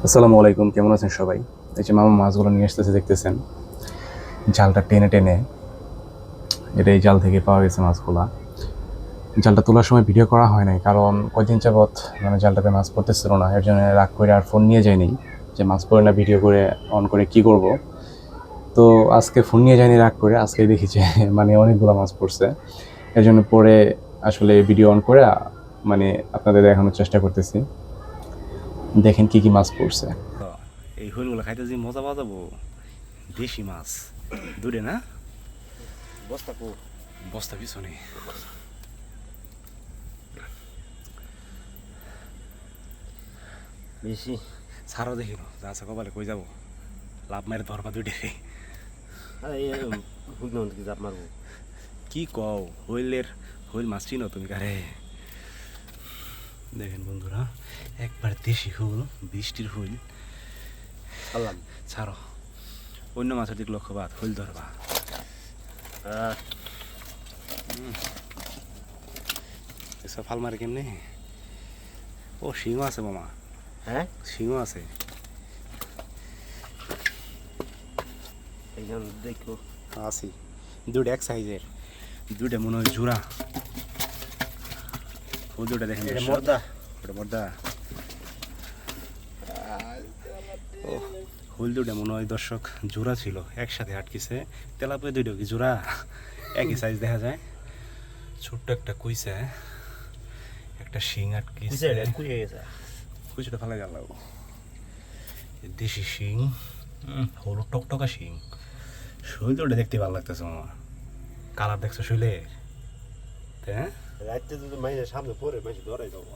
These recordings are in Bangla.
আসসালামু আলাইকুম, কেমন আছেন সবাই? এই যে মামা মাছগুলো নিয়ে আসতেছে দেখতেছেন, জালটা টেনে টেনে এটা এই জাল থেকে পাওয়া গেছে মাছগুলা। জালটা তোলার সময় ভিডিও করা হয় নাই, কারণ কয়দিন যাবৎ মানে জালটাতে মাছ পড়তেছিল না, এর জন্য রাগ করে আর ফোন নিয়ে যায়নি যে মাছ পড়ে না ভিডিও করে অন করে কি করব। তো আজকে ফোন নিয়ে যায়নি রাগ করে, আজকে দেখি যে মানে অনেকগুলো মাছ পড়ছে, এর জন্য পরে আসলে ভিডিও অন করে মানে আপনাদের দেখানোর চেষ্টা করতেছি। দেখেন কি কি মাছ পড়ছে। এই হইলগুলো খাইতে যে মজা পাওয়া যাবো। দেশি মাছ দূরে না, বস্তা কো বস্তা পিছনে। বেশি ছাড়াও দেখি যা আছে কপালে কই যাবো, লাভ মারে ধরবা দুইটা রে। আরে হুইল না কি জাপ মারবো কি কও, হইল মাছ চিনো তুমি কারে? দেখেন বন্ধুরা, একবার দেশি হুইল, বৃষ্টির হুইল ছাড়লাম। ছাড়ো, অন্য মাছের দিক লক্ষ্য বাদ, হুইল ধরবা। এসব ফাল মারে কেমনি? ও শিঙও আছে মামা, হ্যাঁ শিঙও আছে। একজন দেখো আছি দুইটা এক সাইজের, দুইটা মনে হয় জোড়া। ফুল দুটা দেখেন, এটা মর্দা। ওটা মর্দা। ও হুল দুটা মনে হয় দর্শক জোড়া ছিল, একসাথে আটকিছে। তেলাপিয়া দুইটা কি জোড়া? একই সাইজ দেখা যায়। ছোট্ট একটা কুইসা, একটা শিং আটকিছে। কুইয়ে গেছে। কুইসাটা ফেলা গেল। দেশি শিং, হলুদ টকটকা শিং। শৈল দুটা দেখতে ভালো লাগতেছে মামা। কালার দেখছো শৈলের? হ্যাঁ, রাইতে যদি মাইনের সামনে পড়ে মাইনে ধরাই দেবো।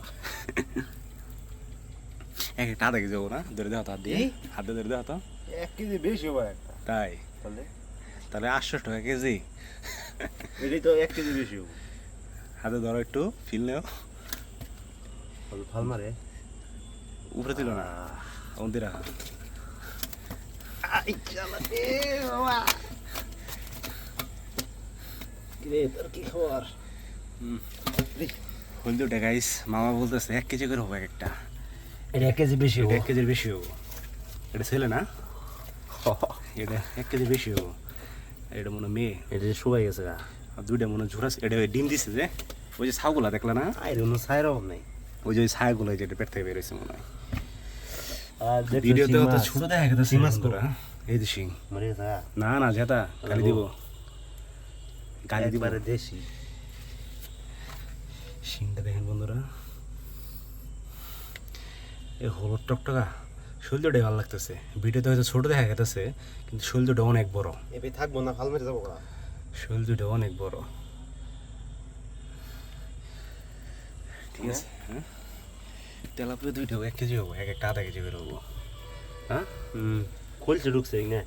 এক একটা আধা কেজি যাবো না? ধরে দেওয়া তো হাত দিয়ে, হাত দিয়ে ধরে দেওয়া তো। 1 কেজি বেশি হবে একটা। তাই তাহলে তাহলে 800 টাকা কেজি। এটাই তো 1 কেজি বেশি হবে। হাতে ধরো, একটু ফিল নেও। ফাল মারে উপরে দিল না, অন্তি রাখা। আই চালা এ বাবা। কিরে তোর কি খবর? হলদি ওটা গাইস, মামা বলতেছে 1 কেজি করে হবে একটা। এটা 1 কেজি বেশি এটা হবে। 1 কেজির বেশি হবো। এটা ছেলে না, এটা 1 কেজি বেশি হবো। এটা মনে হয় মেয়ে। এটা শুকাই গেছে গা। আর দুইটা মনে হয় ঝুরা, এটা ডিম দিছে যে, ওই যে ছাউগুলা দেখলা না? আইরে কোনো ছাইরও নাই। ওই যে ছায়াগুলো যেটা পেট থেকে বেরোইছে মনে হয়। আর ভিডিওতে তো ছোট দেখা গেছে শিং মাছ তো। এই যে শিং। মরে গেছে গা। না না জেতা গালি দিব, গালি দিব। একবারে দেশি। শিংটা দেখেন বন্ধুরা, এই হলুদ টকটকা শৈলটাই ভালো লাগতেছে। ভিডিওতে হয়তো ছোট দেখা গেছে, কিন্তু শৈলটা অনেক বড়। এবে থাকবো না, ফাল মেরে যাবো গা। শৈলটা অনেক বড়। ঠিক আছে, হ্যাঁ। তেলাপিয়া দুইটা 1 কেজি হবো, এক একটা আধা কেজি বের হবো। হ্যাঁ, খুলছে ঢুকছে না।